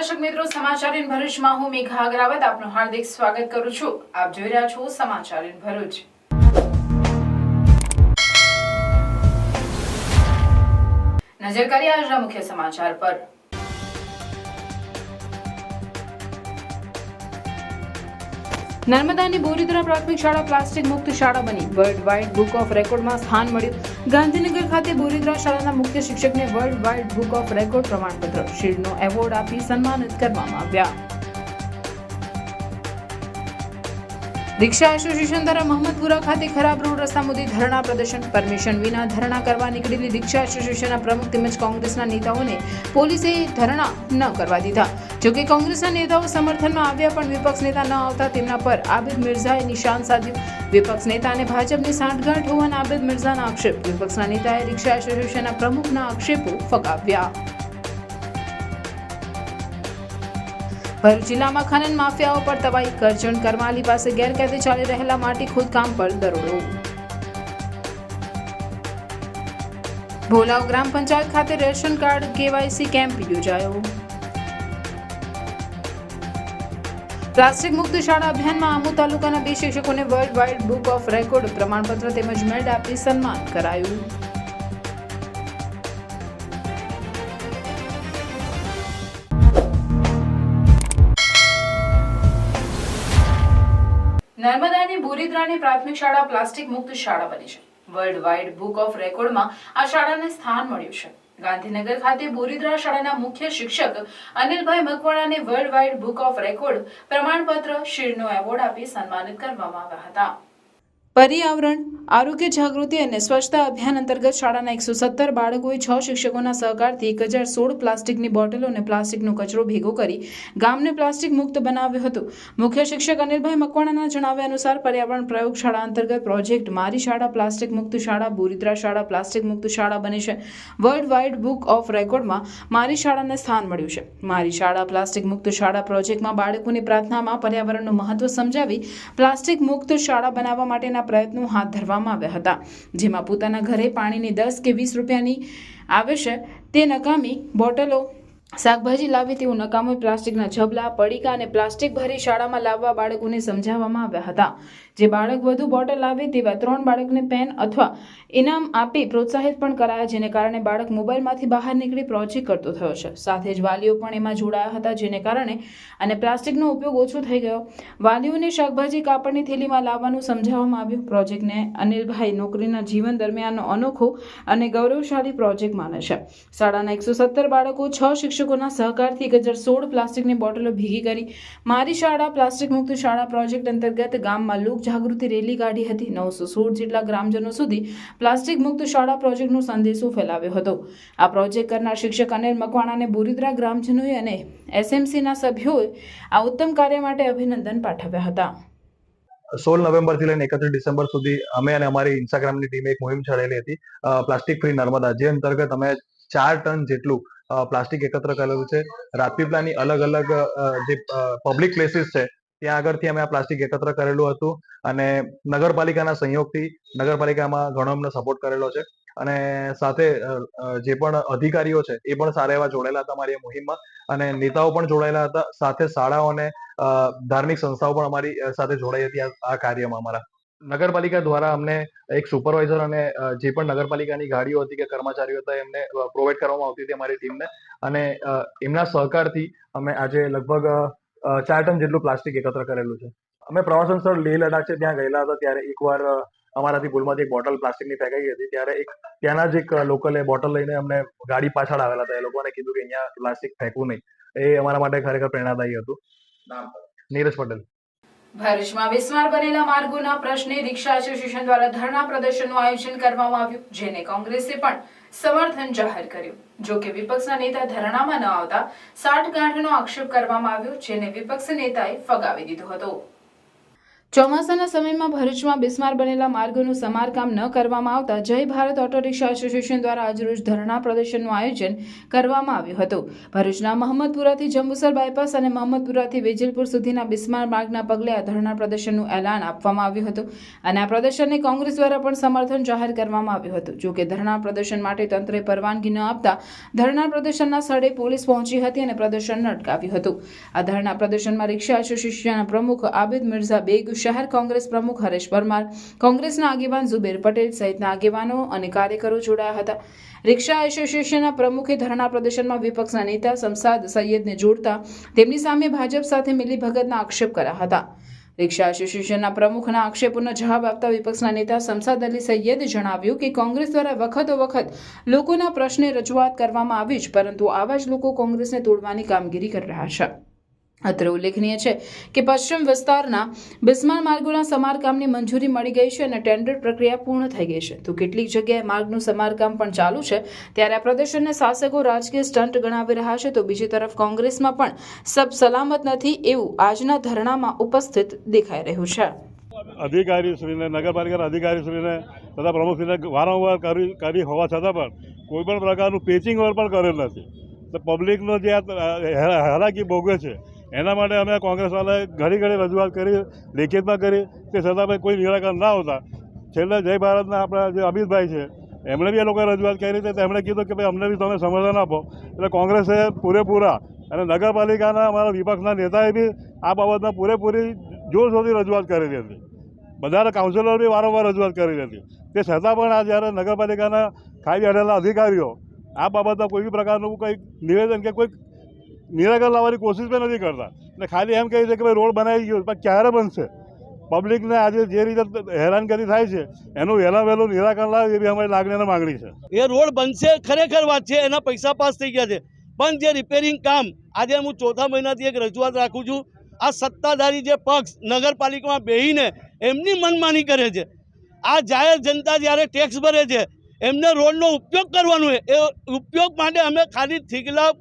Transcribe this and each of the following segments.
નમસ્કાર દર્શક મિત્રો, સમાચાર ઇન ભરૂચમાં હું મેઘા અગ્રવાલ આપનું હાર્દિક સ્વાગત કરું છું। આપ જોઈ રહ્યા છો સમાચાર ઇન ભરૂચ। નજર કરીએ આજના મુખ્ય સમાચાર પર। નર્મદાની બોરીદ્રા પ્રાથમિક શાળા પ્લાસ્ટિક મુક્ત શાળા બની વર્લ્ડ વાઇડ બુક ઓફ રેકોર્ડમાં સ્થાન મળ્યું। ગાંધીનગર ખાતે બોરીદ્રા શાળાના મુખ્ય શિક્ષકને world wide book of record પ્રમાણપત્ર શિલ્ડનો એવોર્ડ આપી સન્માનિત કરવામાં આવ્યા। રિક્ષા એસોસિએશન દ્વારા મહમદપુરા ખાતે ખરાબ રોડ રસ્તા મુદ્દે ધરણા પ્રદર્શન। પરમિશન વિના ધરણા કરવા નીકળેલી રિક્ષા એસોસિએશનના પ્રમુખ તેમજ કોંગ્રેસના નેતાઓને પોલીસે ધરણા ન કરવા દીધા। જોકે કોંગ્રેસના નેતાઓ સમર્થનમાં આવ્યા પણ વિપક્ષ નેતા ન આવતા તેમના પર આબિદ મિર્ઝાએ નિશાન સાધ્યું। વિપક્ષ નેતાને ભાજપની સાંઠગાંઠ હોવાના આબિદ મિર્ઝાના આક્ષેપ। વિપક્ષના નેતાએ રિક્ષા એસોસિએશનના પ્રમુખના આક્ષેપો ફગાવ્યા। ભરૂચ જિલ્લામાં ખનન માફિયાઓ પર તવાઈ। કરજણ કરમાલી પાસે ગેરકાયદે ચાલી રહેલા માટી ખોદકામ પર દરોડો। ભોલાવ ગ્રામ પંચાયત ખાતે રેશન કાર્ડ કેવાયસી કેમ્પ યોજાયો। પ્લાસ્ટિક મુક્ત શાળા અભિયાનમાં આમોદ તાલુકાના 2 શિક્ષકોને world wide book of record પ્રમાણપત્ર તેમજ મેડલ આપી સન્માન કરાયું। નર્મદાની બોરીદ્રાની પ્રાથમિક શાળા પ્લાસ્ટિક મુક્ત શાળા બની છે। વર્લ્ડ વાઇડ બુક ઓફ રેકોર્ડમાં આ શાળાને સ્થાન મળ્યું છે। ગાંધીનગર ખાતે બોરીદ્રા શાળાના મુખ્ય શિક્ષક અનિલભાઈ મકવાણાને world wide book of record પ્રમાણપત્ર શિલ્ડનો એવોર્ડ આપી સન્માનિત કરવામાં આવ્યા હતા। પર્યાવરણ, આરોગ્ય જાગૃતિ અને સ્વચ્છતા અભિયાન અંતર્ગત શાળાના 117 બાળકોએ 6 શિક્ષકોના સહકારથી 1016 પ્લાસ્ટિકની બોટલો અને પ્લાસ્ટિકનો કચરો ભેગો કરી ગામને પ્લાસ્ટિક મુક્ત બનાવ્યો હતો। મુખ્ય શિક્ષક અનિલભાઈ મકવાણાના જણાવ્યા અનુસાર પર્યાવરણ પ્રયોગશાળા અંતર્ગત પ્રોજેક્ટ મારી શાળા પ્લાસ્ટિક મુક્ત શાળા બોરીદ્રા શાળા પ્લાસ્ટિક મુક્ત શાળા બની છે। વર્લ્ડ વાઇડ બુક ઓફ રેકોર્ડમાં મારી શાળાને સ્થાન મળ્યું છે। મારી શાળા પ્લાસ્ટિક મુક્ત શાળા પ્રોજેક્ટમાં બાળકોની પ્રાર્થનામાં પર્યાવરણનું મહત્વ સમજાવી પ્લાસ્ટિક મુક્ત શાળા બનાવવા માટેના પ્રયત્નો હાથ ધરવામાં આવ્યા હતા। જેમાં પોતાના ઘરે પાણીની 10 કે 20 રૂપિયાની આવે છે તે નકામી બોટલો, શાકભાજી લાવી તેવું નકામું પ્લાસ્ટિકના ઝબલા, પડીકા અને પ્લાસ્ટિક ભરી શાળામાં લાવવા બાળકોને સમજાવવામાં આવ્યા હતા। જે બાળક વધુ બોટલ લાવે તેવા 3 બાળકને પેન અથવા ઇનામ આપી પ્રોત્સાહિત પણ કરાયા, જેને કારણે બાળક મોબાઈલમાંથી બહાર નીકળી પ્રોજેક્ટ કરતો થયો છે। સાથે જ વાલીઓ પણ એમાં જોડાયા હતા, જેને કારણે અને પ્લાસ્ટિકનો ઉપયોગ ઓછો થઈ ગયો। વાલીઓને શાકભાજી કાપડની થેલીમાં લાવવાનું સમજાવવામાં આવ્યું। પ્રોજેક્ટને અનિલભાઈ નોકરીના જીવન દરમિયાનનો અનોખો અને ગૌરવશાળી પ્રોજેક્ટ માને છે। શાળાના 117 બાળકો 6 શિક્ષકોના સહકારથી 1016 પ્લાસ્ટિકની બોટલો ભેગી કરી મારી શાળા પ્લાસ્ટિક મુક્ત શાળા પ્રોજેક્ટ અંતર્ગત ગામમાં લોક જાગૃતિ રેલી કાઢી હતી। 916 જેટલા ગ્રામજનો સુધી પ્લાસ્ટિક મુક્ત શાળા પ્રોજેક્ટનો સંદેશો ફેલાવ્યો હતો। આ પ્રોજેક્ટ કરનાર શિક્ષક અનિલ મકવાણાને બોરીદ્રા ગ્રામજનોએ અને એસએમસીના સભ્યોએ આ ઉત્તમ કાર્ય માટે અભિનંદન પાઠવ્યા હતા। 16 નવેમ્બરથી લઈને 31 ડિસેમ્બર સુધી અમે અને અમારી ઇન્સ્ટાગ્રામની ટીમે એક મુહિમ ચલાવેલી હતી, પ્લાસ્ટિક ફ્રી નર્મદા, જે અંતર્ગત અમે 4 ટન જેટલું પ્લાસ્ટિક એકત્ર કરેલું છે। રાજપીપળાની અલગ અલગ જે પબ્લિક પ્લેસીસ છે ત્યાં આગળથી અમે આ પ્લાસ્ટિક એકત્ર કરેલું હતું અને નગરપાલિકાના સહયોગથી નગરપાલિકામાં ઘણો અમને સપોર્ટ કરેલો છે અને સાથે જે પણ અધિકારીઓ છે એ પણ સારા એવા જોડાયેલા હતા અમારી મુહિમમાં અને નેતાઓ પણ જોડાયેલા હતા। સાથે શાળાઓ અને ધાર્મિક સંસ્થાઓ પણ અમારી સાથે જોડાઈ હતી આ કાર્યમાં। અમારા નગરપાલિકા દ્વારા અમને એક સુપરવાઇઝર અને જે પણ નગરપાલિકાની ગાડીઓ હતી કે કર્મચારીઓ હતા એમને પ્રોવાઈડ કરવામાં આવતી હતી અમારી ટીમને અને એમના સહકારથી અમે આજે લગભગ 4 ટન જેટલું પ્લાસ્ટિક એકત્ર કરેલું છે। અમે પ્રવાસન સ્થળ લેહ લદ્દાખ છે ત્યાં ગયેલા હતા, ત્યારે એકવાર અમારાથી ભૂલમાંથી એક બોટલ પ્લાસ્ટિકની ફેંકાઈ હતી, ત્યારે ત્યાંના જ એક લોકોએ બોટલ લઈને અમને ગાડી પાછળ આવેલા હતા, એ લોકોને કીધું કે અહીંયા પ્લાસ્ટિક ફેંકવું નહીં। એ અમારા માટે ખરેખર પ્રેરણાદાયી હતું। નીરજ પટેલ। ભરૂચમાં બિસ્માર બનેલા માર્ગોના પ્રશ્ને રિક્ષા એસોસિએશન દ્વારા ધરણા પ્રદર્શનનું આયોજન કરવામાં આવ્યું, જેને કોંગ્રેસે પણ સમર્થન જાહેર કર્યું। જો કે વિપક્ષના નેતા ધરણામાં ન આવતા સાઠગાંઠનો આક્ષેપ કરવામાં આવ્યો, જેને વિપક્ષ નેતાએ ફગાવી દીધો હતો। ચોમાસાના સમયમાં ભરૂચમાં બિસ્માર બનેલા માર્ગોનું સમારકામ ન કરવામાં આવતા જય ભારત ઓટો રિક્ષા એસોસિએશન દ્વારા આજરોજ ધરણા પ્રદર્શનનું આયોજન કરવામાં આવ્યું હતું. ભરૂચના મહમ્મદપુરાથી જંબુસર બાયપાસ અને મહમ્મદપુરાથી વેજલપુર સુધીના બિસ્માર માર્ગના પગલે આ ધરણા પ્રદર્શનનું એલાન આપવામાં આવ્યું હતું અને આ પ્રદર્શનને કોંગ્રેસ દ્વારા પણ સમર્થન જાહેર કરવામાં આવ્યું હતું. જો કે ધરણા પ્રદર્શન માટે તંત્રે પરવાનગી ન આપતા ધરણા પ્રદર્શનના સ્થળે પોલીસ પહોંચી હતી અને પ્રદર્શન અટકાવ્યું હતું. આ ધરણા પ્રદર્શનમાં રિક્ષા એસોસિએશનના પ્રમુખ આબિદ મિર્ઝા બેગ, શહેર કોંગ્રેસ પ્રમુખ હરેશ પરમાર, કોંગ્રેસના આગેવાન ઝુબેર પટેલ સહિતના આગેવાનો અને કાર્યકરો જોડાયા હતા. રિક્ષા એસોસિએશનના પ્રમુખે ધરણા પ્રદર્શનમાં વિપક્ષના નેતા શમસાદ સૈયદને જોડતા તેમની સામે ભાજપ સાથે મિલીભગતના આક્ષેપ કર્યા હતા. રિક્ષા એસોસિએશનના પ્રમુખના આક્ષેપોનો જવાબ આપતા વિપક્ષના નેતા શમસાદ અલી સૈયદે જણાવ્યું કે કોંગ્રેસ દ્વારા વખત લોકોના પ્રશ્ને રજૂઆત કરવામાં આવી જ, પરંતુ આવા જ લોકો કોંગ્રેસને તોડવાની કામગીરી કરી રહ્યા છે. અત્રે ઉલ્લેખનીય છે કે પશ્ચિમ વિસ્તારના બિસ્માર માર્ગોના સમારકામની મંજૂરી મળી ગઈ છે અને ટેન્ડર પ્રક્રિયા પૂર્ણ થઈ ગઈ છે, તો કેટલીક જગ્યાએ માર્ગનું સમારકામ પણ ચાલુ છે. ત્યારે આ પ્રદર્શનને શાસકો રાજકીય સ્ટન્ટ ગણાવી રહ્યા છે, તો બીજી તરફ કોંગ્રેસમાં પણ સબ સલામત નથી એવું આજના ધરણામાં ઉપસ્થિત દેખાઈ રહ્યું છે. અધિકારીશ્રીને, નગરપાલિકાના અધિકારીશ્રીને તથા પ્રમુખશ્રીને વારંવાર કરી હોવા છતાં પણ કોઈ પણ પ્રકારનું પેચિંગ વર્ક પણ કરેલ નથી. તો પબ્લિકનો જે હાલાકી ભોગવે છે એના માટે અમે કોંગ્રેસવાળાએ ઘણી રજૂઆત કરી, લેખિતમાં કરી, તે છતાં પણ કોઈ નિરાકરણ ના આવતા છેલ્લે જય ભારતના આપણા જે અમિતભાઈ છે એમણે બી એ લોકોએ રજૂઆત કરી હતી. તેમણે કીધું કે ભાઈ અમને બી તમે સમર્થન આપો. એટલે કોંગ્રેસે પૂરેપૂરા અને નગરપાલિકાના અમારા વિપક્ષના નેતાએ બી આ બાબતમાં પૂરેપૂરી જોરશોરથી રજૂઆત કરેલી હતી. બધા કાઉન્સિલરો બી વારંવાર રજૂઆત કરેલી હતી. તે છતાં પણ આ જ્યારે નગરપાલિકાના ખાઈ બેઠેલા અધિકારીઓ આ બાબતમાં કોઈ બી પ્રકારનું કંઈક નિવેદન કે કોઈ નિરાકરણ લાવવાની કોશિશ પણ નથી કરતા અને ખાલી એમ કહે છે કે ભાઈ રોડ બનાવી ગયો, પણ ક્યારે બનશે? પબ્લિકને આજે જે રીતે હેરાનગતિ થાય છે એનું વહેલું નિરાકરણ લાવે એવી અમારી લાગણી અને માગણી છે. એ રોડ બનશે, ખરેખર વાત છે, એના પૈસા પાસ થઈ ગયા છે, પણ જે રિપેરિંગ કામ આજે હું ચોથા મહિનાથી એક રજૂઆત રાખું છું. આ સત્તાધારી જે પક્ષ નગરપાલિકામાં બેહીને એમની મનમાની કરે છે. આ જાહેર જનતા જ્યારે ટેક્સ ભરે છે એમને રોડનો ઉપયોગ કરવાનો છે, એ ઉપયોગ માટે અમે ખાલી થીગલા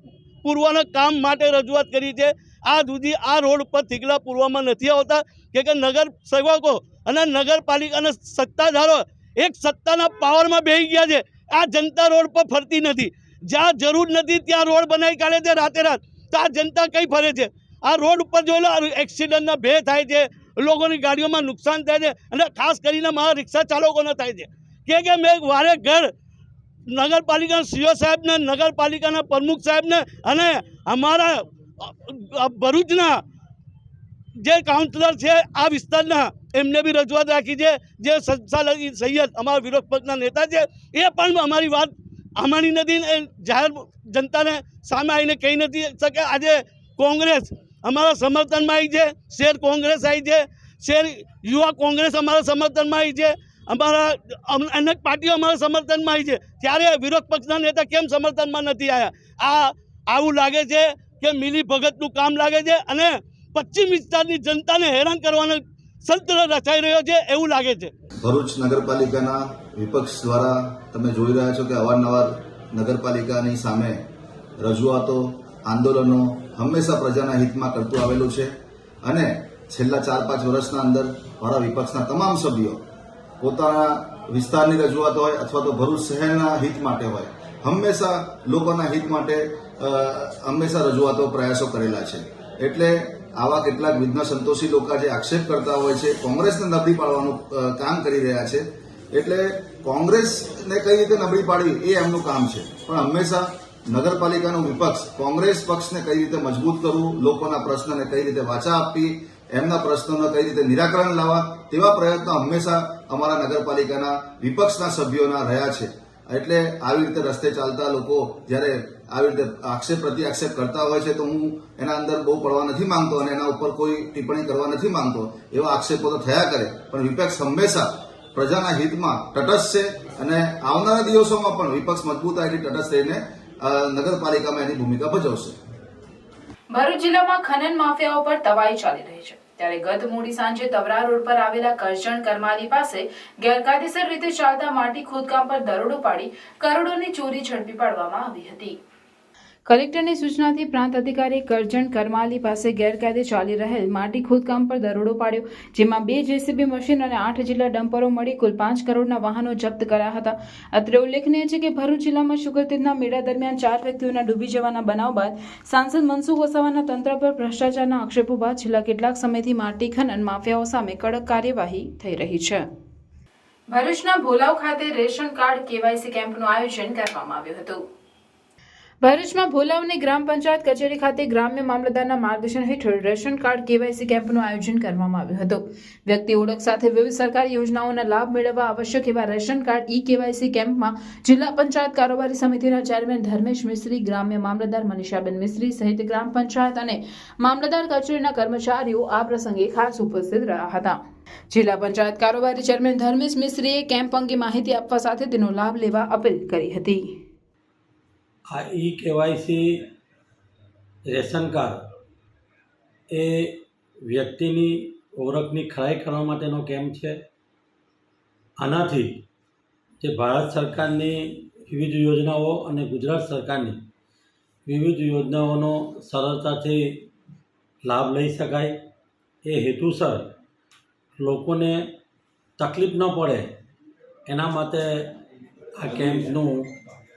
પૂરવાના કામ માટે રજૂઆત કરી છે. આ સુધી આ રોડ ઉપર થીગલા પૂરવામાં નથી આવતા કે નગર સેવકો અને નગરપાલિકાના સત્તાધારો એક સત્તાના પાવરમાં બેસી ગયા છે. આ જનતા રોડ પર ફરતી નથી, જ્યાં જરૂર નથી ત્યાં રોડ બનાવી કાઢે છે રાતે રાત. તો આ જનતા કઈ ફરે છે? આ રોડ ઉપર જોઈ લો, એક્સિડન્ટના ભે થાય છે, લોકોની ગાડીઓમાં નુકસાન થાય છે અને ખાસ કરીને મારા રિક્ષા ચાલકોને થાય છે કે મેં વારે ઘર નગરપાલિકાના સીઓ સાહેબને, નગરપાલિકાના પ્રમુખ સાહેબને અને અમારા ભરૂચના જે કાઉન્સિલર છે આ વિસ્તારના એમને બી રજૂઆત રાખી છે. જે શમસાદ સૈયદ અમારા વિરોધ પક્ષના નેતા છે એ પણ અમારી વાત અમારી નથી, જાહેર જનતાને સામે આવીને કહી નથી શકે. આજે કોંગ્રેસ અમારા સમર્થનમાં આવી છે, શહેર કોંગ્રેસ આવી છે, શહેર યુવા કોંગ્રેસ અમારા સમર્થનમાં આવી છે, અમારા અનેક પાર્ટીઓ અમારા સમર્થનમાં આવી છે. ત્યારે વિરોધ પક્ષના નેતા કેમ સમર્થનમાં નથી આવ્યા? આવું લાગે છે કે મિલી ભગતનું કામ લાગે છે અને પશ્ચિમ વિસ્તારની જનતાને હેરાન કરવાનો તંત્ર રચાઈ રહ્યો છે એવું લાગે છે. ભરૂચ નગરપાલિકાના વિપક્ષ દ્વારા તમે જોઈ રહ્યા છો કે અવારનવાર નગરપાલિકાની સામે રજૂઆતો, આંદોલનો હંમેશા પ્રજાના હિતમાં કરતું આવેલું છે અને છેલ્લા 4-5 વર્ષના અંદર મારા વિપક્ષના તમામ સભ્યો પોતાના વિસ્તારની રજૂઆત હોય અથવા તો ભરૂચ શહેરના હિત માટે હોય, હંમેશા લોકોના હિત માટે હંમેશા રજૂઆતો, પ્રયાસો કરેલા છે. એટલે આવા કેટલાક વિઘ્ન સંતોષી લોકો જે આક્ષેપ કરતા હોય છે, કોંગ્રેસને નબળી પાડવાનું કામ કરી રહ્યા છે. એટલે કોંગ્રેસને કઈ રીતે નબળી પાડવી એ એમનું કામ છે, પણ હંમેશા નગરપાલિકાનું વિપક્ષ કોંગ્રેસ પક્ષને કઈ રીતે મજબૂત કરવું, લોકોના પ્રશ્નને કઈ રીતે વાચા આપવી, એમના પ્રશ્નોને કઈ રીતે નિરાકરણ લાવવા, તેવા પ્રયત્નો હંમેશા અમારા નગરપાલિકાના વિપક્ષના સભ્યોના રહ્યા છે. એટલે આવી રીતે રસ્તે ચાલતા લોકો જ્યારે આવી રીતે આક્ષેપ પ્રતિ આક્ષેપ કરતા હોય છે તો હું એના અંદર બહુ પડવા નથી માંગતો અને એના ઉપર કોઈ ટિપ્પણી કરવા નથી માંગતો. એવા આક્ષેપો તો થયા કરે, પણ વિપક્ષ હંમેશા પ્રજાના હિતમાં તટસ્થ છે અને આવનારા દિવસોમાં પણ વિપક્ષ મજબૂતાઈથી તટસ્થ રહીને નગરપાલિકામાં એની ભૂમિકા ભજવશે. ભરૂચ જિલ્લામાં ખનન માફિયાઓ પર તવાઈ ચાલી રહી છે. ત્યારે ગત મોડી સાંજે તવરા રોડ પર આવેલા કરજણ કરમાલી પાસે ગેરકાયદેસર રીતે ચાલતા માટી ખોદકામ પર દરોડો પાડી કરોડોની ચોરી ઝડપી પાડવામાં આવી હતી. કલેક્ટરની સૂચનાથી પ્રાંત અધિકારી કરજણ કરમાલી પાસે ગેરકાયદે ચાલી રહેલ માટી ખોદકામ પર દરોડો પાડ્યો, જેમાં 2 જેસીબી મશીન અને 8 જેટલા ડમ્પરો મળી કુલ 5 કરોડના વાહનો જપ્ત કર્યા હતા. અત્રે ઉલ્લેખનીય છે કે ભરૂચ જિલ્લામાં શુક્રતીજના મેળા દરમિયાન 4 વ્યક્તિઓના ડૂબી જવાના બનાવ બાદ સાંસદ મનસુખ વસાવાના તંત્ર પર ભ્રષ્ટાચારના આક્ષેપો બાદ છેલ્લા કેટલાક સમયથી માટી ખનન માફિયાઓ સામે કડક કાર્યવાહી થઈ રહી છે. ભરૂચના ભોલાવ ખાતે રેશન કાર્ડ કેવાયસી કેમ્પનું આયોજન કરવામાં આવ્યું હતું. ભરૂચમાં ભોલાવની ગ્રામ પંચાયત કચેરી ખાતે ગ્રામ્ય મામલતદારના માર્ગદર્શન હેઠળ રેશન કાર્ડ કેવાયસી કેમ્પનું આયોજન કરવામાં આવ્યું હતું. વ્યક્તિ ઓળખ સાથે વિવિધ સરકારી યોજનાઓના લાભ મેળવવા આવશ્યક એવા રેશન કાર્ડ કેવાયસી કેમ્પમાં જિલ્લા પંચાયત કારોબારી સમિતિના ચેરમેન ધર્મેશ મિસ્ત્રી, ગ્રામ્ય મામલતદાર મનીષાબેન મિસ્ત્રી સહિત ગ્રામ પંચાયત અને મામલતદાર કચેરીના કર્મચારીઓ આ પ્રસંગે ખાસ ઉપસ્થિત રહ્યા હતા. જિલ્લા પંચાયત કારોબારી ચેરમેન ધર્મેશ મિસ્ત્રીએ કેમ્પ અંગે માહિતી આપવા સાથે તેનો લાભ લેવા અપીલ કરી હતી. આ કેવાયસી રેશન કાર્ડ એ વ્યક્તિની ઓળખની ખરાઈ કરવા માટેનો કેમ્પ છે. આનાથી જે ભારત સરકારની વિવિધ યોજનાઓ અને ગુજરાત સરકારની વિવિધ યોજનાઓનો સરળતાથી લાભ લઈ શકાય એ હેતુસર લોકોને તકલીફ ન પડે એના માટે આ કેમ્પનું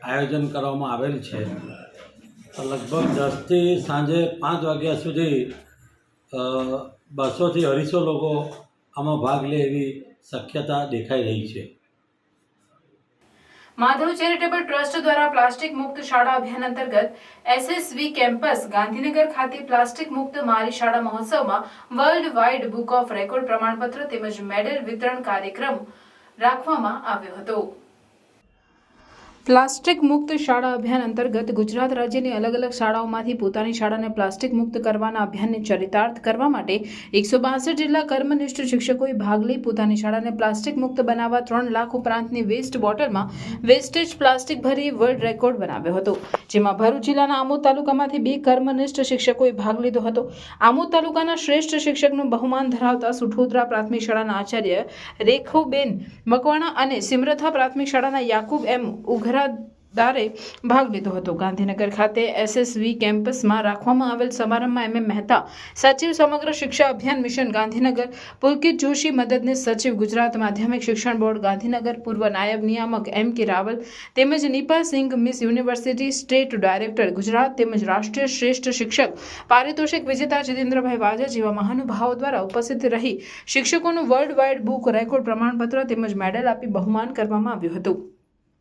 આયોજન કરવામાં આવેલ છે. લગભગ 10થી સાંજે 5 વાગ્યા સુધી 200થી 250 લોકો આમાં ભાગ લે એવી શક્યતા દેખાઈ રહી છે. માધવ ચેરિટેબલ ટ્રસ્ટ દ્વારા પ્લાસ્ટિક મુક્ત શાળા અભિયાન અંતર્ગત એસએસવી કેમ્પસ ગાંધીનગર ખાતે પ્લાસ્ટિક મુક્ત મારી શાળા મહોત્સવમાં world wide book of record પ્રમાણપત્ર તેમજ મેડલ વિતરણ કાર્યક્રમ રાખવામાં આવ્યો હતો. પ્લાસ્ટિક મુક્ત શાળા અભિયાન અંતર્ગત ગુજરાત રાજ્યની અલગ અલગ શાળાઓમાંથી પોતાની શાળાને પ્લાસ્ટિક મુક્ત કરવાના અભિયાનને ચરિતાર્થ કરવા માટે 162 જેટલા કર્મનિષ્ઠ શિક્ષકોએ ભાગ લઈ પોતાની શાળાને પ્લાસ્ટિક મુક્ત બનાવવા 3 લાખ ઉપરાંતની વેસ્ટ બોટલમાં વેસ્ટેજ પ્લાસ્ટિક ભરી વર્લ્ડ રેકોર્ડ બનાવ્યો હતો, જેમાં ભરૂચ જિલ્લાના આમોદ તાલુકામાંથી 2 કર્મનિષ્ઠ શિક્ષકોએ ભાગ લીધો હતો. આમોદ તાલુકાના શ્રેષ્ઠ શિક્ષકનું બહુમાન ધરાવતા સુઠોદરા પ્રાથમિક શાળાના આચાર્ય રેખુબેન મકવાણા અને સિમરથા પ્રાથમિક શાળાના યાકુબ એમ દારે ભાગ લીધો હતો. ગાંધીનગર ખાતે એસએસવી કેમ્પસમાં રાખવામાં આવેલ સમારંભમાં MM મહેતા, સચિવ સમગ્ર શિક્ષા અભિયાન મિશન ગાંધીનગર, પુલકિત જોશી મદદનીશ સચિવ ગુજરાત માધ્યમિક શિક્ષણ બોર્ડ ગાંધીનગર, પૂર્વ નાયબ નિયામક MK રાવલ તેમજ નીપા સિંઘ મિસ યુનિવર્સિટી સ્ટેટ ડાયરેક્ટર ગુજરાત તેમજ રાષ્ટ્રીય શ્રેષ્ઠ શિક્ષક પારિતોષિક વિજેતા જીતેન્દ્રભાઈ વાજા જેવા મહાનુભાવો દ્વારા ઉપસ્થિત રહી શિક્ષકોનું વર્લ્ડ વાઇડ બુક રેકોર્ડ પ્રમાણપત્ર તેમજ મેડલ આપી બહુમાન કરવામાં આવ્યું હતું.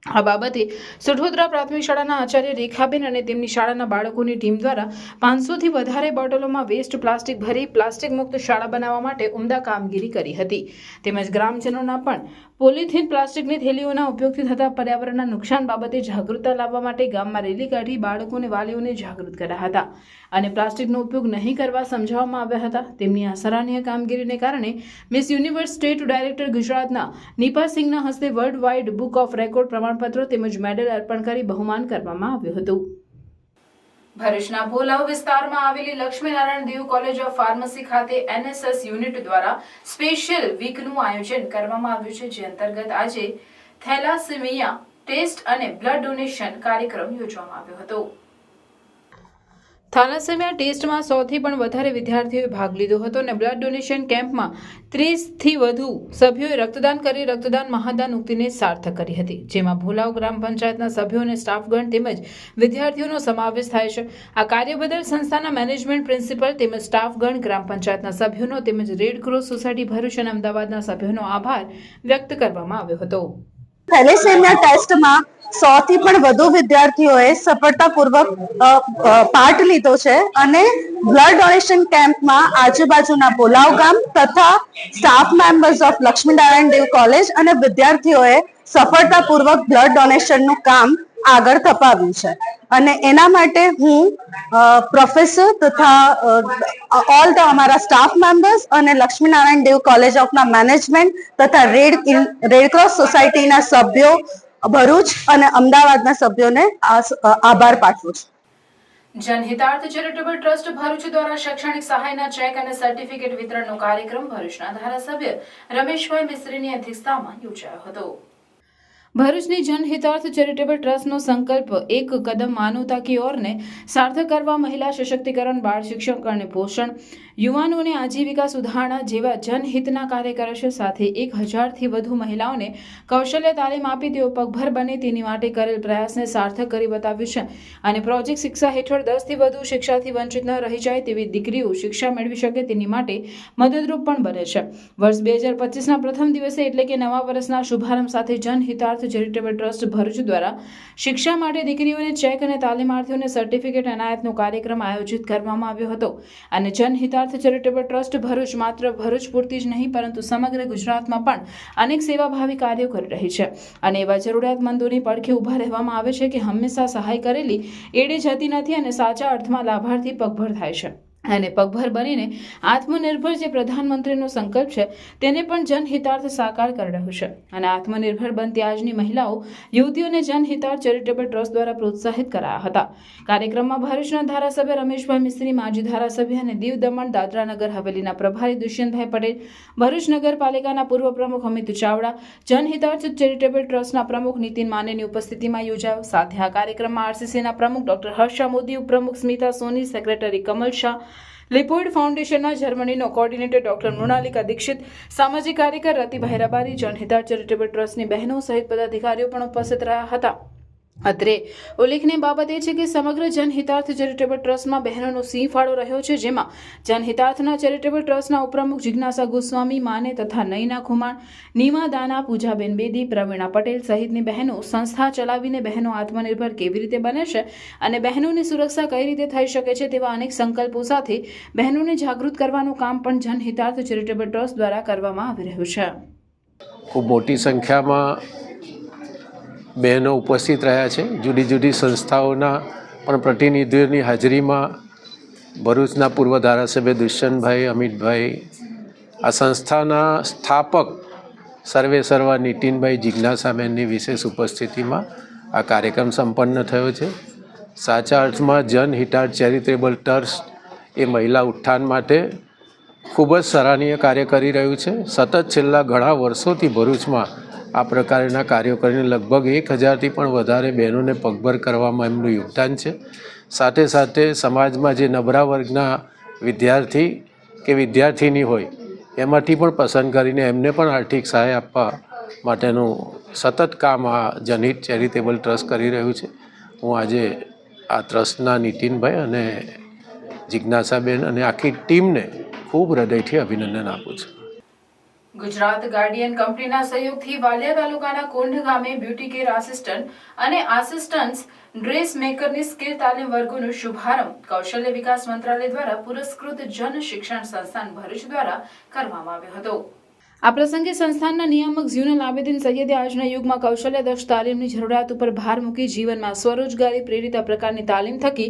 આ બાબતે સુઠોદરા પ્રાથમિક શાળાના આચાર્ય રેખાબેન અને તેમની શાળાના બાળકોની ટીમ દ્વારા 500થી વધારે બોટલોમાં વેસ્ટ પ્લાસ્ટિક ભરી પ્લાસ્ટિક મુક્ત શાળા બનાવવા માટે ઉમદા કામગીરી કરી હતી. તેમજ ગ્રામજનોના પણ પોલિથીન પ્લાસ્ટિકની થેલીઓના ઉપયોગથી થતા પર્યાવરણના નુકસાન બાબતે જાગૃતતા લાવવા માટે ગામમાં રેલી કાઢી બાળકોને વાલીઓને જાગૃત કર્યા હતા અને પ્લાસ્ટિકનો ઉપયોગ નહીં કરવા સમજાવવામાં આવ્યા હતા. તેમની આ સરાહનીય કામગીરીને કારણે મિસ યુનિવર્સ સ્ટેટ ડાયરેક્ટર ગુજરાતના નીપા સિંઘના હસ્તે world wide book of record પ્રમાણપત્રો તેમજ મેડલ અર્પણ કરી બહુમાન કરવામાં આવ્યું હતું. ભરૂચના ભોલાવ વિસ્તારમાં આવેલી Laxminarayan Dev college of pharmacy ખાતે NSS યુનિટ દ્વારા સ્પેશિયલ વીકનું આયોજન કરવામાં આવ્યું છે, જે અંતર્ગત આજે થેલાસેમિયા ટેસ્ટ અને બ્લડ ડોનેશન કાર્યક્રમ યોજવામાં આવ્યો હતો. થેલાસેમિયા ટેસ્ટમાં 100થી પણ વધારે વિદ્યાર્થીઓએ ભાગ લીધો હતો અને બ્લડ ડોનેશન કેમ્પમાં 30થી વધુ સભ્યોએ રક્તદાન કરી રક્તદાન મહાદાન ઉક્તિને સાર્થક કરી હતી, જેમાં ભોલાવ ગ્રામ પંચાયતના સભ્યો અને સ્ટાફગણ તેમજ વિદ્યાર્થીઓનો સમાવેશ થાય છે. આ કાર્ય બદલ સંસ્થાના મેનેજમેન્ટ, પ્રિન્સિપલ તેમજ સ્ટાફગણ, ગ્રામ પંચાયતના સભ્યોનો તેમજ રેડ ક્રોસ સોસાયટી ભરૂચ અને અમદાવાદના સભ્યોનો આભાર વ્યક્ત કરવામાં આવ્યો હતો. થેલેસેમિયા ટેસ્ટમાં 100થી પણ વધુ વિદ્યાર્થીઓએ સફળતાપૂર્વક પાર્ટ લીધો છે અને બ્લડ ડોનેશન કેમ્પમાં આજુબાજુના ભોલાવ ગામ તથા staff members of Laxminarayan Dev college અને વિદ્યાર્થીઓએ સફળતાપૂર્વક બ્લડ ડોનેશનનું કામ આગળ ધપાવ્યું છે અને એના માટે હું પ્રોફેસર તથા ઓલ ધ અમારા સ્ટાફ મેમ્બર્સ અને લક્ષ્મીનારાયણ દેવ કોલેજ ઓફના મેનેજમેન્ટ તથા રેડ ક્રોસ સોસાયટીના સભ્યો, ભરૂચ અને અમદાવાદના સભ્યોને આભાર પાઠવું છું. જનહિતાર્થ ચેરિટેબલ ટ્રસ્ટ ભરૂચ દ્વારા શૈક્ષણિક સહાયના ચેક અને સર્ટિફિકેટ વિતરણનો કાર્યક્રમ ભરૂચના ધારાસભ્ય રમેશભાઈ મિસ્ત્રીની અધ્યક્ષતામાં યોજાયો હતો. ભરૂચની જનહિતાર્થ ચેરિટેબલ ટ્રસ્ટનો સંકલ્પ એક કદમ માનવતા કી ઓરને સાર્થક કરવા મહિલા સશક્તિકરણ, બાળ શિક્ષણ અને પોષણ, યુવાનોને આજીવિકા સુધારણા જેવા જનહિતના કાર્ય કરે છે. સાથે 1000થી વધુ મહિલાઓને કૌશલ્ય તાલીમ આપી તેઓ પગભર બને તેની માટે કરેલ પ્રયાસને સાર્થક કરી બતાવ્યું છે. અને પ્રોજેક્ટ શિક્ષા હેઠળ 10થી વધુ શિક્ષાથી વંચિત ન રહી જાય તેવી દીકરીઓ શિક્ષા મેળવી શકે તેની માટે મદદરૂપ પણ બને છે. વર્ષ 2025ના પ્રથમ દિવસે એટલે કે નવા વર્ષના શુભારંભ સાથે જનહિતાર્થ ચેરિટેબલ ટ્રસ્ટ ભરૂચ દ્વારા શિક્ષા માટે દીકરીઓને ચેક અને તાલીમાર્થીઓને સર્ટિફિકેટ એનાયતનો કાર્યક્રમ આયોજિત કરવામાં આવ્યો હતો. અને જનહિતાર્થ ચેરિટેબલ ટ્રસ્ટ ભરૂચ માત્ર ભરૂચ પૂરતી જ નહીં પરંતુ સમગ્ર ગુજરાતમાં પણ અનેક સેવાભાવી કાર્યો કરી રહી છે. અને એવા જરૂરિયાતમંદોની પડખે ઊભા રહેવામાં આવે છે કે હંમેશા સહાય કરેલી એડે જતી નથી અને સાચા અર્થમાં લાભાર્થી પગભર થાય છે. અને પગભર બનીને આત્મનિર્ભર જે પ્રધાનમંત્રીનો સંકલ્પ છે તેને પણ જનહિતાર્થ સાકાર કરી રહ્યું છે. અને આત્મનિર્ભર બનતી આજની મહિલાઓ યુવતીઓને જનહિતાર્થ ચેરિટેબલ ટ્રસ્ટ દ્વારા પ્રોત્સાહિત કરાયા હતા. કાર્યક્રમમાં ભરૂચના ધારાસભ્ય રમેશભાઈ મિસ્ત્રી, માજી ધારાસભ્ય અને દીવ દમણ દાદરા નગર હવેલીના પ્રભારી દુષ્યંતભાઈ પટેલ, ભરૂચ નગરપાલિકાના પૂર્વ પ્રમુખ અમિત ચાવડા, જનહિતાર્થ ચેરિટેબલ ટ્રસ્ટના પ્રમુખ નીતિન માનેની ઉપસ્થિતિમાં યોજાયો. સાથે આ કાર્યક્રમમાં આરસીસીના પ્રમુખ ડોક્ટર હર્ષા મોદી, ઉપપ્રમુખ સ્મિતા સોની, સેક્રેટરી કમલ શાહ, લિપોઇડ ફાઉન્ડેશનના જર્મનીનો કોર્ડિનેટર ડોક્ટર મૃણાલિકા દીક્ષિત, સામાજિક કાર્યકર રતિભાઈ રબારી, જનહિતાર્થ ચેરિટેબલ ટ્રસ્ટની બહેનો સહિત પદાધિકારીઓ પણ ઉપસ્થિત રહ્યા હતા. અત્રે ઉલ્લેખનીય બાબત એ છે કે સમગ્ર જનહિતાર્થ ચેરિટેબલ ટ્રસ્ટમાં બહેનોનો સિંહ ફાળો રહ્યો છે, જેમાં જનહિતાર્થના ચેરિટેબલ ટ્રસ્ટના ઉપપ્રમુખ જિજ્ઞાસા ગોસ્વામી, માને તથા નૈના ખુમાણ, નીમા દાના, પૂજાબેન બેદી, પ્રવીણા પટેલ સહિતની બહેનો સંસ્થા ચલાવીને બહેનો આત્મનિર્ભર કેવી રીતે બને છે અને બહેનોની સુરક્ષા કઈ રીતે થઈ શકે છે તેવા અનેક સંકલ્પો સાથે બહેનોને જાગૃત કરવાનું કામ પણ જનહિતાર્થ ચેરિટેબલ ટ્રસ્ટ દ્વારા કરવામાં આવી રહ્યું છે. ખૂબ મોટી સંખ્યામાં બહેનો ઉપસ્થિત રહ્યા છે. જુદી જુદી સંસ્થાઓના પણ પ્રતિનિધિઓની હાજરીમાં ભરૂચના પૂર્વ ધારાસભ્ય દુષ્યંતભાઈ, અમિતભાઈ, આ સંસ્થાના સ્થાપક સર્વેસર્વા નીતિનભાઈ, જિજ્ઞાસાબેનની વિશેષ ઉપસ્થિતિમાં આ કાર્યક્રમ સંપન્ન થયો છે. સાચા અર્થમાં જનહિતાર્થ ચેરિટેબલ ટ્રસ્ટ એ મહિલા ઉત્થાન માટે ખૂબ જ સરાહનીય કાર્ય કરી રહ્યું છે. સતત છેલ્લા ઘણા વર્ષોથી ભરૂચમાં આ પ્રકારના કાર્યો કરીને લગભગ 1000થી પણ વધારે બહેનોને પગભર કરવામાં એમનું યોગદાન છે. સાથે સાથે સમાજમાં જે નબળા વર્ગના વિદ્યાર્થી કે વિદ્યાર્થીની હોય એમાંથી પણ પસંદ કરીને એમને પણ આર્થિક સહાય આપવા માટેનું સતત કામ આ જનહિત ચેરિટેબલ ટ્રસ્ટ કરી રહ્યું છે. હું આજે આ ટ્રસ્ટના નીતિનભાઈ અને જિજ્ઞાસાબેન અને આખી ટીમને ખૂબ હૃદયથી અભિનંદન આપું છું. ગુજરાત ગાર્ડિયન કંપનીના સહયોગથી વાલિયા તાલુકાના કોંઢ ગામે બ્યુટી કેર આસિસ્ટન્ટ અને આસિસ્ટન્ટ્સ ડ્રેસ મેકરની સ્કિલ તાલીમ વર્ગોનો શુભારંભ કૌશલ્ય વિકાસ મંત્રાલય દ્વારા પુરસ્કૃત જન શિક્ષણ સંસ્થાન ભરૂચ દ્વારા કરવામાં આવ્યો હતો. આ પ્રસંગે સંસ્થાનના નિયામક ઝ્યુનલ આબેદીન સૈયદે આજના યુગમાં કૌશલ્ય દક્ષ તાલીમની જરૂરિયાત ઉપર ભાર મૂકી જીવનમાં સ્વરોજગારી પ્રેરિત આ પ્રકારની તાલીમ થકી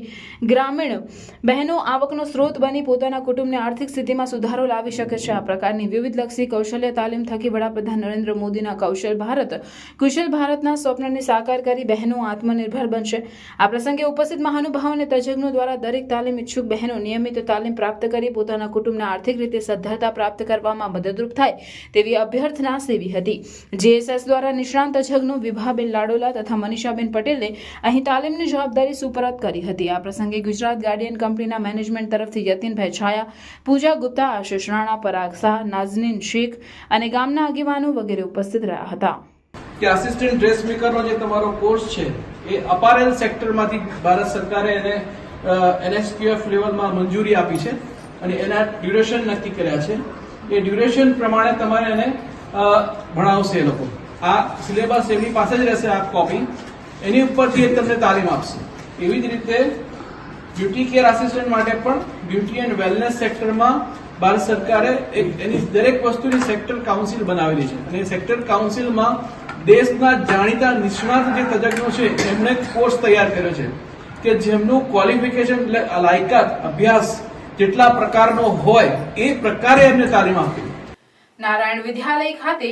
ગ્રામીણ બહેનો આવકનો સ્ત્રોત બની પોતાના કુટુંબની આર્થિક સ્થિતિમાં સુધારો લાવી શકે છે. આ પ્રકારની વિવિધલક્ષી કૌશલ્ય તાલીમ થકી વડાપ્રધાન નરેન્દ્ર મોદીના કૌશલ ભારત, કુશલ ભારતના સ્વપ્નને સાકાર કરી બહેનો આત્મનિર્ભર બનશે. આ પ્રસંગે ઉપસ્થિત મહાનુભાવો અને તજજ્ઞો દ્વારા દરેક તાલીમ ઈચ્છુક બહેનો નિયમિત તાલીમ પ્રાપ્ત કરી પોતાના કુટુંબને આર્થિક રીતે સદ્ધરતા પ્રાપ્ત કરવામાં મદદરૂપ થાય તેવી અભ્યર્થના સેવી હતી. જેએસએસ દ્વારા નિષ્ણાંત તજજ્ઞો વિભાબેન લાડોલા તથા મનીષાબેન પટેલને અહીં તાલીમની જવાબદારી સુપરત કરી હતી. આ પ્રસંગે ગુજરાત ગાર્ડિયન કંપનીના મેનેજમેન્ટ તરફથી યતીનભાઈ છાયા, પૂજા ગુપ્તા, આશિષ રાણા, પરાગ શાહ, નાઝનીન શેખ અને ગામના આગેવાનો વગેરે ઉપસ્થિત રહ્યા હતા. કે આસિસ્ટન્ટ ડ્રેસ મેકરનો જે તમારો કોર્સ છે એ અપારેલ સેક્ટરમાંથી ભારત સરકારે એને NSQF લેવલમાં મંજૂરી આપી છે અને એના ડ્યુરેશન નક્કી કર્યા છે. એ ડ્યુરેશન પ્રમાણે તમારે એને ભણાવશે એ લોકો. આ સિલેબસ એમની પાસે જ રહેશે, આ કોપી એની ઉપરથી તમને તાલીમ આપશે. એવી જ રીતે બ્યુટી કેર આસિસ્ટન્ટ માટે પણ બ્યુટી એન્ડ વેલનેસ સેક્ટરમાં ભારત સરકારે એની દરેક વસ્તુની સેક્ટર કાઉન્સિલ બનાવેલી છે અને સેક્ટર કાઉન્સિલમાં દેશના જાણીતા નિષ્ણાત જે તજજ્ઞો છે એમણે કોર્સ તૈયાર કર્યો છે કે જેમનું ક્વોલિફિકેશન લાયકાત અભ્યાસ જેટલા પ્રકારનો હોય એ પ્રકારે એમને તાલીમ આપી. નારાયણ વિદ્યાલય ખાતે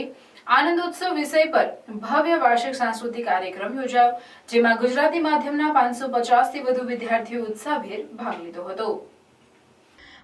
આનંદોત્સવ વિષય પર ભવ્ય વાર્ષિક સાંસ્કૃતિક કાર્યક્રમ યોજાયો, જેમાં ગુજરાતી માધ્યમના 550થી વધુ વિદ્યાર્થીઓ ઉત્સાહભેર ભાગ લીધો હતો.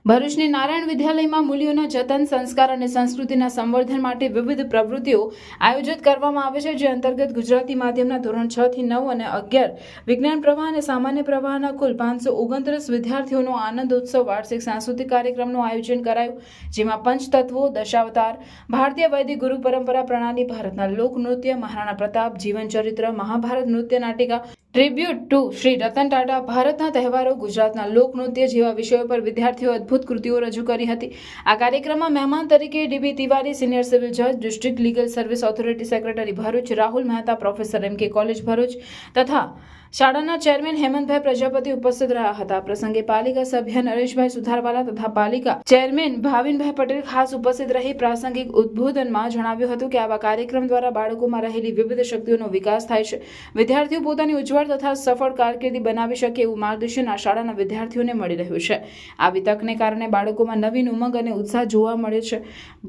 ભરૂચની નારાયણ વિદ્યાલયમાં મૂલ્યોના જતન, સંસ્કાર અને સંસ્કૃતિના સંવર્ધન માટે વિવિધ પ્રવૃત્તિઓ આયોજિત કરવામાં આવે છે, જે અંતર્ગત ગુજરાતી માધ્યમના ધોરણ 6 થી 9 અને 11, વિજ્ઞાન પ્રવાહ અને સામાન્ય પ્રવાહના કુલ 529 વિદ્યાર્થીઓનો આનંદોત્સવ વાર્ષિક સાંસ્કૃતિક કાર્યક્રમનું આયોજન કરાયું, જેમાં પંચતત્વો, દશાવતાર, ભારતીય વૈદિક ગુરુ પરંપરા પ્રણાલી, ભારતના લોકનૃત્ય, મહારાણા પ્રતાપ, જીવનચરિત્ર, મહાભારત નૃત્ય નાટિકા, ટ્રિબ્યુટ ટુ શ્રી રતન ટાટા, ભારતના તહેવારો, ગુજરાતના લોકનૃત્ય જેવા વિષયો પર વિદ્યાર્થીઓ અદ્ભુત કૃતિઓ રજૂ કરી હતી. આ કાર્યક્રમમાં મહેમાન તરીકે ડીબી તિવારી, સિનિયર સિવિલ જજ, district legal service authority secretary Bharuch, Rahul Mehta, professor MK college Bharuch તથા શાળાના ચેરમેન હેમંતભાઈ પ્રજાપતિ ઉપસ્થિત રહ્યા હતા. પ્રસંગે પાલિકા સભ્ય નરેશભાઈ સુથારવાલા તથા પાલિકા ચેરમેન ભાવિનભાઈ પટેલ ખાસ ઉપસ્થિત રહી પ્રાસંગિક ઉદ્બોધનમાં જણાવ્યું હતું કે આવા કાર્યક્રમ દ્વારા બાળકોમાં રહેલી વિવિધ શક્તિઓનો વિકાસ થાય છે. વિદ્યાર્થીઓ પોતાની ઉજ્જવળ તથા સફળ કારકિર્દી બનાવી શકે એવું માર્ગદર્શન આ શાળાના વિદ્યાર્થીઓને મળી રહ્યું છે. આવી તકને કારણે બાળકોમાં નવીન ઉમંગ અને ઉત્સાહ જોવા મળે છે,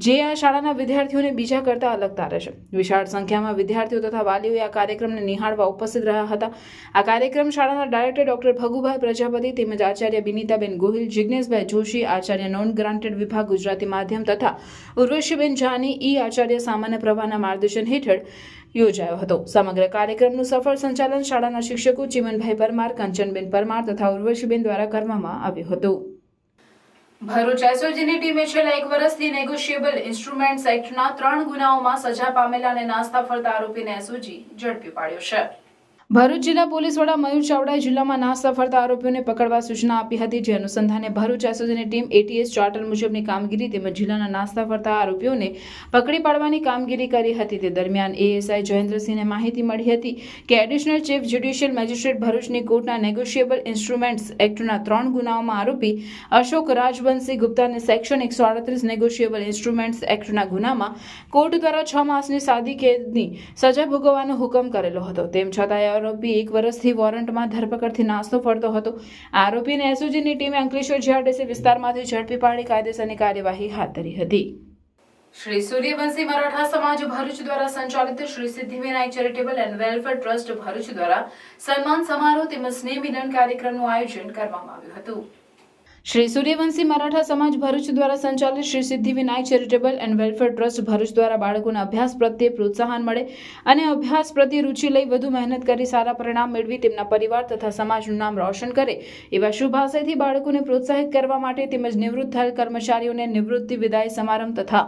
જે આ શાળાના વિદ્યાર્થીઓને બીજા કરતા અલગ તારે છે. વિશાળ સંખ્યામાં વિદ્યાર્થીઓ તથા વાલીઓએ આ કાર્યક્રમને નિહાળવા ઉપસ્થિત રહ્યા હતા. આ કાર્યક્રમ શાળાના ડાયરેક્ટર ડોક્ટર ભગુભાઈ પ્રજાપતિ તેમજ આચાર્ય બિનિતાબેન ગોહિલ, જિજ્ઞેશભાઈ જોશી, આચાર્ય નોન ગ્રાન્ટેડ વિભાગ ગુજરાતી માધ્યમ તથા ઉર્વશીબેન જાની, આચાર્ય સામાન્ય પ્રવાહના માર્ગદર્શન હેઠળ યોજાયો હતો. સમગ્ર કાર્યક્રમનું સફળ સંચાલન શાળાના શિક્ષકો ચીમનભાઈ પરમાર, કંચનબેન પરમાર તથા ઉર્વશીબેન દ્વારા કરવામાં આવ્યું હતું. ભરૂચ એસઓજીની ટીમે છેલ્લા 1 વર્ષથી નેગોશિયેબલ ઇન્સ્ટ્રુમેન્ટ્સ એક્ટના 3 ગુનાઓમાં સજા પામેલા અને નાસ્તા ફરતા આરોપીને એસઓજી ઝડપી પાડ્યો છે. ભરૂચ જિલ્લા પોલીસ વડા મયુર ચાવડાએ જિલ્લામાં નાસ્તા ફરતા આરોપીઓને પકડવા સૂચના આપી હતી, જે અનુસંધાને ભરૂચ એસઓજીની ટીમ ATS ચાર્ટર મુજબની કામગીરી તેમજ જિલ્લાના નાસ્તા ફરતા આરોપીઓને પકડી પાડવાની કામગીરી કરી હતી. તે દરમિયાન ASI જયેન્દ્રસિંહને માહિતી મળી હતી કે એડિશનલ ચીફ જ્યુડિશિયલ મેજિસ્ટ્રેટ ભરૂચની કોર્ટના નેગોશિયેબલ ઇન્સ્ટ્રુમેન્ટ્સ એક્ટના 3 ગુનાઓમાં આરોપી Ashok Rajbanshi ગુપ્તાને section 138 negotiable instruments એક્ટના ગુનામાં કોર્ટ દ્વારા 6 માસની સાદી કેદની સજા ભોગવવાનો હુકમ કરેલો હતો. તેમ છતાં આરોપી 1 વર્ષથી વોરંટમાં ધરપકડથી નાસ્તો ફરતો હતો. આરોપીને એસઓજીની ટીમે અંકલેશ્વર જીઆરડીસી વિસ્તારમાંથી ઝડપી પાડી કાયદેસરની કાર્યવાહી હાથ ધરી હતી. શ્રી સૂર્યવંશી મરાઠા સમાજ ભરૂચ દ્વારા સંચાલિત Shri Siddhivinayak charitable and welfare trust Bharuch દ્વારા સન્માન સમારોહ તેમજ સ્નેહ મિલન કાર્યક્રમનું આયોજન કરવામાં આવ્યું હતું. શ્રી સૂર્યવંશી મરાઠા સમાજ ભરૂચ દ્વારા સંચાલિત Shri Siddhivinayak charitable and welfare trust Bharuch દ્વારા બાળકોના અભ્યાસ પ્રત્યે પ્રોત્સાહન મળે અને અભ્યાસ પ્રત્યે રુચિ લઈ વધુ મહેનત કરી સારા પરિણામ મેળવી તેમના પરિવાર તથા સમાજનું નામ રોશન કરે એવા શુભ આશયથી બાળકોને પ્રોત્સાહિત કરવા માટે તેમજ નિવૃત્ત થયેલ કર્મચારીઓને નિવૃત્તિ વિદાય સમારંભ તથા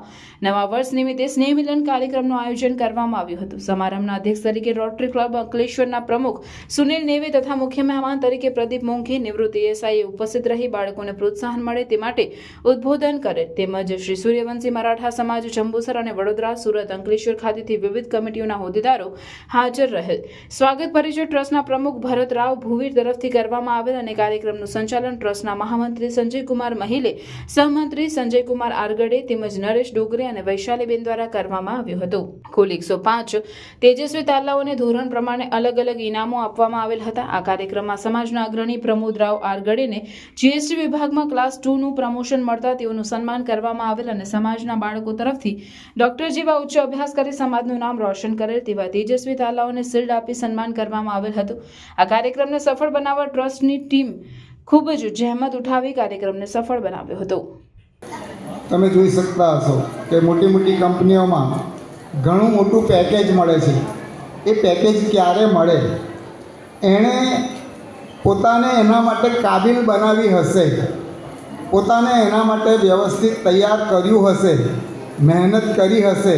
નવા વર્ષ નિમિત્તે સ્નેહ મિલન કાર્યક્રમનું આયોજન કરવામાં આવ્યું હતું. સમારંભના અધ્યક્ષ તરીકે રોટરી ક્લબ અંકલેશ્વરના પ્રમુખ સુનિલ નેવે તથા મુખ્ય મહેમાન તરીકે પ્રદીપ મોંઘી, નિવૃત્ત ASI ઉપસ્થિત રહી બાળકોને પ્રોત્સાહન મળે તે માટે ઉદ્બોધન કરે તેમજ શ્રી સૂર્યવંશી મરાઠા સમાજ જંબુસર અને વડોદરા, સુરત, અંકલેશ્વર ખાતેથી વિવિધ કમિટીઓના હોદ્દેદારો હાજર રહેલ. સ્વાગત પરિચય ટ્રસ્ટના પ્રમુખ ભરત રાવ ભુવીર તરફથી કરવામાં આવેલ અને કાર્યક્રમનું સંચાલન ટ્રસ્ટના મહામંત્રી સંજયકુમાર મहिले, સહમંત્રી સંજયકુમાર આરગડે તેમજ નરેશ ડોગરે અને વૈશાલીબેન દ્વારા કરવામાં આવ્યું હતું. કુલ 105 તેજસ્વી તાલાઓને ધોરણ પ્રમાણે અલગ અલગ ઇનામો આપવામાં આવેલ હતા. આ કાર્યક્રમમાં સમાજના અગ્રણી પ્રમોદ રાવ આરગડેને GST વિભાગમાં ક્લાસ 2 નું પ્રમોશન મળતા તેઓનું સન્માન કરવામાં આવેલ અને સમાજના બાળકો તરફથી ડોક્ટર જેવા ઉચ્ચ અભ્યાસ કરી સમાજનું નામ રોશન કરેલ તેવા તેજસ્વી તાલાઓને શિલ્ડ આપી સન્માન કરવામાં આવેલ હતું. આ કાર્યક્રમને સફળ બનાવવા ટ્રસ્ટની ટીમ ખૂબ જ જહેમત ઉઠાવી કાર્યક્રમને સફળ બનાવ્યો હતો. તમે જોઈ શકતા હશો કે મોટી મોટી કંપનીઓમાં ઘણું મોટું પેકેજ મળે છે. એ પેકેજ ક્યારે મળે? એણે પોતાને એના માટે કાબિલ બનાવી હશે, પોતાને એના માટે વ્યવસ્થિત તૈયાર કર્યું હશે, મહેનત કરી હશે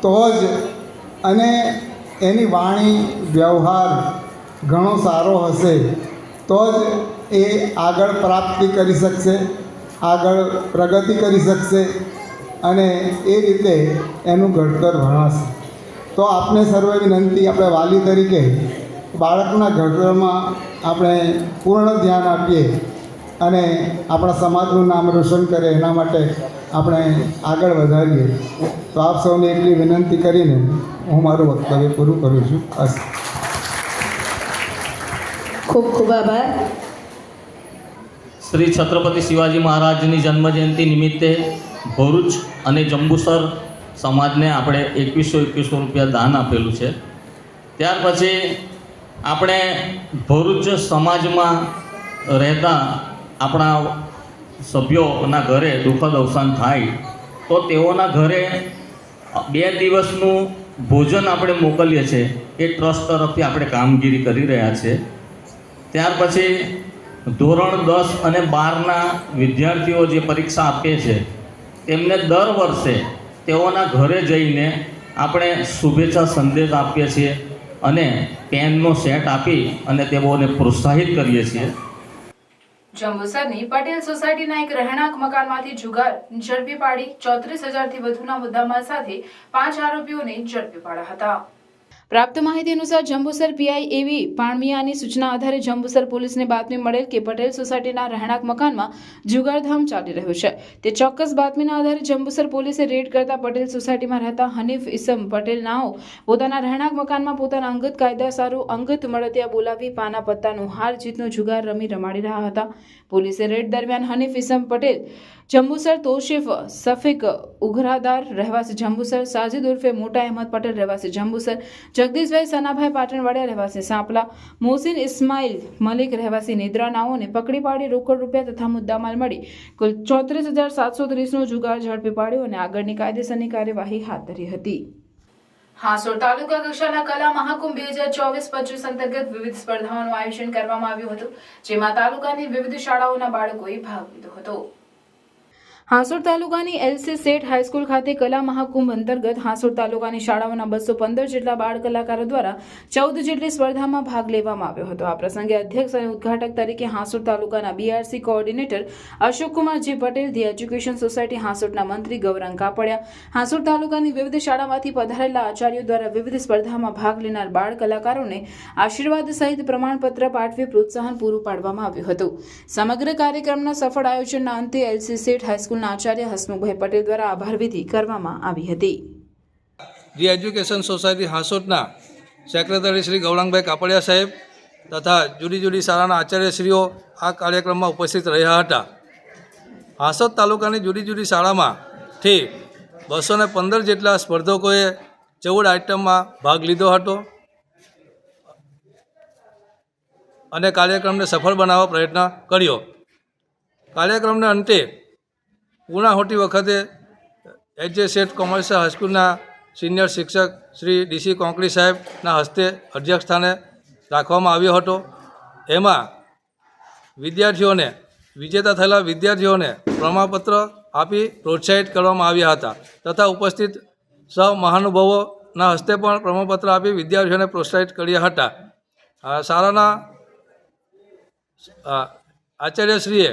તો જ, અને એની વાણી વ્યવહાર ઘણો સારો હશે તો જ એ આગળ પ્રાપ્તિ કરી શકશે, આગળ પ્રગતિ કરી શકશે અને એ રીતે એનું ઘડતર ભણાશે. તો આપને સર્વે વિનંતી, આપણે વાલી તરીકે બાળકના ઘડતરમાં આપણે પૂર્ણ ધ્યાન આપીએ અને આપણા સમાજનું નામ રોશન કરે એના માટે આપણે આગળ વધારીએ. તો આપ સૌને એટલી વિનંતી કરીને હું મારું વક્તવ્ય પૂરું કરું છું. ખૂબ ખૂબ આભાર. શ્રી છત્રપતિ શિવાજી મહારાજની જન્મજયંતિ નિમિત્તે ભરૂચ અને જંબુસર સમાજને આપણે 2121 રૂપિયા દાન આપેલું છે. ત્યાર પછી આપણે ભરૂચ સમાજમાં રહેતા આપણા સભ્યોના ઘરે દુઃખદ અવસાન થાય તો તેઓના ઘરે 2 દિવસનું ભોજન આપણે મોકલીએ છીએ. એ ટ્રસ્ટ તરફથી આપણે કામગીરી કરી રહ્યા છે. ત્યાર પછી ધોરણ 10 અને 12ના વિદ્યાર્થીઓ જે પરીક્ષા આપે છે તેમને દર વર્ષે તેઓના ઘરે જઈને આપણે શુભેચ્છા સંદેશ આપીએ છીએ અને પેનનો સેટ આપી અને તેઓને પ્રોત્સાહિત કરીએ છીએ. જંબુસરની પટેલ સોસાયટીના એક રહેણાંક મકાનમાંથી જુગાર ઝડપી પાડી 34,000 થી વધુના મુદ્દામાલ સાથે 5 આરોપીઓને ઝડપી પાડ્યા હતા. પ્રાપ્ત માહિતી અનુસાર જંબુસર પીઆઈ એવી પાણમિયાની સૂચના આધારે જંબુસર પોલીસને બાતમી મળેલ કે પટેલ સોસાયટીના રહેણાંક મકાનમાં જુગારધામ ચાલી રહ્યો છે. તે ચોક્કસ બાતમીના આધારે જંબુસર પોલીસે રેડ કરતા પટેલ સોસાયટીમાં રહેતા હનીફ ઇસમ પટેલ નાઓ પોતાના રહેણાંક મકાનમાં પોતાના અંગત કાયદા સારું અંગત મળતિયા બોલાવી પાના પત્તાનું હાર જીતનો જુગાર રમાડી રહ્યા હતા. પોલીસે રેડ દરમિયાન હનીફ ઇસમ પટેલ, જંબુસર તોશીફ સફીક ઉઘરાદાર રહેવાસી જંબુસર, સાજિદ ઉર્ફે મોટા અહેમદ પટેલ રહેવાસી જંબુસર, જગદીશભાઈ સનાભાઈ પાટણવાડિયા રહેવાસી સાંપલા, મોહસિન ઇસ્માઇલ મલિક રહેવાસી નિદ્રા નાઓને પકડી પાડી રોકડ રૂપિયા તથા મુદ્દામાલ મળી કુલ 34,730નો જુગાર ઝડપી પાડ્યો અને આગળની કાયદેસરની કાર્યવાહી હાથ ધરી હતી. હાંસોડ તાલુકા કક્ષાના કલા મહાકુંભ 2024-25 અંતર્ગત વિવિધ સ્પર્ધાઓનું આયોજન કરવામાં આવ્યું હતું, જેમાં તાલુકાની વિવિધ શાળાઓના બાળકોએ ભાગ લીધો હતો. હાંસોડ તાલુકાની એલસી સેઠ હાઈસ્કૂલ ખાતે કલા મહાકુંભ અંતર્ગત હાંસોડ તાલુકાની શાળાઓના 215 જેટલા બાળ કલાકારો દ્વારા 14 જેટલી સ્પર્ધામાં ભાગ લેવામાં આવ્યો હતો. આ પ્રસંગે અધ્યક્ષ અને ઉદ્ઘાટક તરીકે હાંસોડ તાલુકાના BRC coordinator Ashokkumar G Patel, the education society હાંસોડના મંત્રી ગૌરાંગ કાપડિયા, હાંસોડ તાલુકાની વિવિધ શાળામાંથી પધારેલા આચાર્યો દ્વારા વિવિધ સ્પર્ધામાં ભાગ લેનાર બાળ કલાકારોને આશીર્વાદ સહિત પ્રમાણપત્ર પાઠવી પ્રોત્સાહન પૂરું પાડવામાં આવ્યું હતું. સમગ્ર કાર્યક્રમના સફળ આયોજનના અંતે એલસી સેઠ હાઈસ્કૂલ આચાર્ય હસમુખભાઈ પટેલ દ્વારા આભાર વિધિ કરવામાં આવી હતી. ધી એજ્યુકેશન સોસાયટી હાંસોડના સેક્રેટરી શ્રી ગૌરાંગભાઈ કાપડિયા સાહેબ તથા જુદી જુદી શાળાના આચાર્યશ્રીઓ આ કાર્યક્રમમાં ઉપસ્થિત રહ્યા હતા. હાંસોડ તાલુકાની જુદી જુદી શાળામાંથી 215 જેટલા સ્પર્ધકોએ 14 આઇટમમાં ભાગ લીધો હતો અને કાર્યક્રમને સફળ બનાવવા પ્રયત્ન કર્યો. કાર્યક્રમના અંતે પૂર્ણાહુતિ વખતે એચ.જે. શેઠ કોમર્શિયલ હાઈસ્કૂલના સિનિયર શિક્ષક શ્રી ડીસી કોંકરી સાહેબના હસ્તે અધ્યક્ષ સ્થાને રાખવામાં આવ્યો હતો. એમાં વિદ્યાર્થીઓને વિજેતા થયેલા વિદ્યાર્થીઓને પ્રમાણપત્ર આપી પ્રોત્સાહિત કરવામાં આવ્યા હતા તથા ઉપસ્થિત સૌ મહાનુભાવોના હસ્તે પણ પ્રમાણપત્ર આપી વિદ્યાર્થીઓને પ્રોત્સાહિત કર્યા હતા. શાળાના આચાર્યશ્રીએ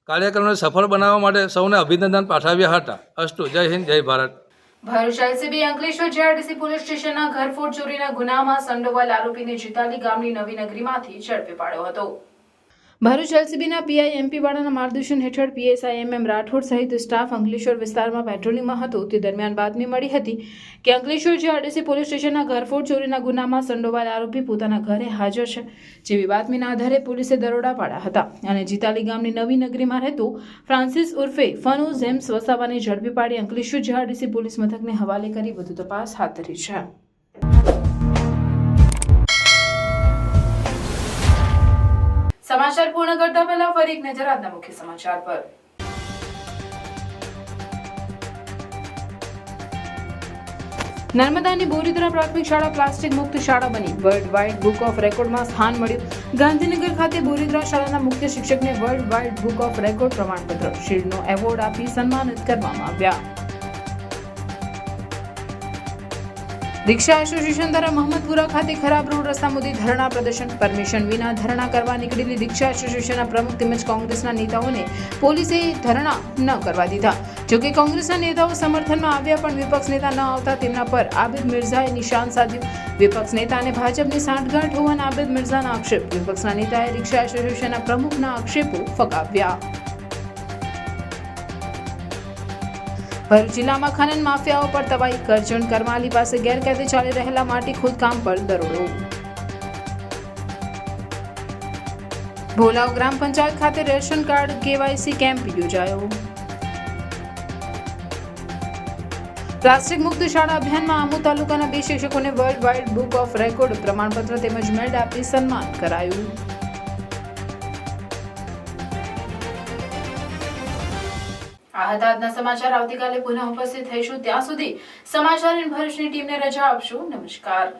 કાર્યક્રમને સફળ બનાવવા માટે સૌને અભિનંદન પાઠવ્યા હતા. અસ્તુ. જય હિન્દ, જય Bharat. Bharuch LCB Ankleshwar GRDC police સ્ટેશનના ઘરફોડ ચોરીના ગુનામાં સંડોવાયેલ આરોપીને જીતાલી ગામની નવી નગરીમાંથી ઝડપી પાડ્યો હતો. ભરૂચ એલસીબીના પીઆઈ એમપી વાળાના માર્ગદર્શન હેઠળ પીએસઆઈ એમ રાઠોડ સહિત સ્ટાફ અંકલેશ્વર વિસ્તારમાં પેટ્રોલિંગમાં હતો તે દરમિયાન બાતમી મળી હતી કે અંકલેશ્વર જીઆરડીસી પોલીસ સ્ટેશનના ઘરફોડ ચોરીના ગુનામાં સંડોવાયેલ આરોપી પોતાના ઘરે હાજર છે. જેવી બાતમીના આધારે પોલીસે દરોડા પાડ્યા હતા અને જીતાલી ગામની નવી નગરીમાં રહેતો ફ્રાન્સિસ ઉર્ફે ફનુ જેમ્સ વસાવાને ઝડપી પાડી અંકલેશ્વર જીઆરડીસી પોલીસ મથકને હવાલે કરી વધુ તપાસ હાથ ધરી છે. સમાચાર પૂર્ણ કરતા પહેલા ફરી એક નજર આજના મુખ્ય સમાચાર પર. નર્મદાની બોરીદ્રા પ્રાથમિક શાળા પ્લાસ્ટિક મુક્ત શાળા બની વર્લ્ડ વાઇડ બુક ઓફ રેકોર્ડમાં સ્થાન મળ્યું. ગાંધીનગર ખાતે બોરીદ્રા શાળાના મુખ્ય શિક્ષકને world wide book of record પ્રમાણપત્ર શિલ્ડનો એવોર્ડ આપી સન્માનિત કરવામાં આવ્યા. રિક્ષા એસોસિએશન દ્વારા મહમ્મદપુરા ખાતે ખરાબ રોડ રસ્તા મુદ્દે ધરણા પ્રદર્શન. પરમિશન વિના ધરણા કરવા નીકળેલી રિક્ષા એસોસિએશનના પ્રમુખ તેમજ કોંગ્રેસના નેતાઓને પોલીસે ધરણા ન કરવા દીધા. જોકે કોંગ્રેસના નેતાઓ સમર્થનમાં આવ્યા પણ વિપક્ષ નેતા ન આવતા તેમના પર આબિદ મિર્ઝાએ નિશાન સાધ્યું. વિપક્ષ નેતા અને ભાજપની સાંઠગાંઠ હોવાના આબિદ મિર્ઝાના આક્ષેપ. વિપક્ષના નેતાએ રિક્ષા એસોસિએશનના પ્રમુખના આક્ષેપો ફગાવ્યા. ભરૂચ જિલ્લામાં ખનન માફિયાઓ પર તવાઈ. કરજણ કરમાલી પાસે ગેરકાયદે ચાલી રહેલા માટી ખોદકામ પર દરોડો. ભોલાવ ગ્રામ પંચાયત ખાતે રેશન કાર્ડ કેવાયસી કેમ્પ યોજાયો. પ્લાસ્ટિક મુક્ત શાળા અભિયાનમાં આમોદ તાલુકાના 2 શિક્ષકોને world wide book of record પ્રમાણપત્ર તેમજ મેડલ આપી સન્માન કરાયું. આ હતા આજના સમાચાર. આવતીકાલે પુનઃ ઉપસ્થિત થઈશું. ત્યાં સુધી સમાચાર ઇન ભરૂચની ટીમને રજા આપશો. નમસ્કાર.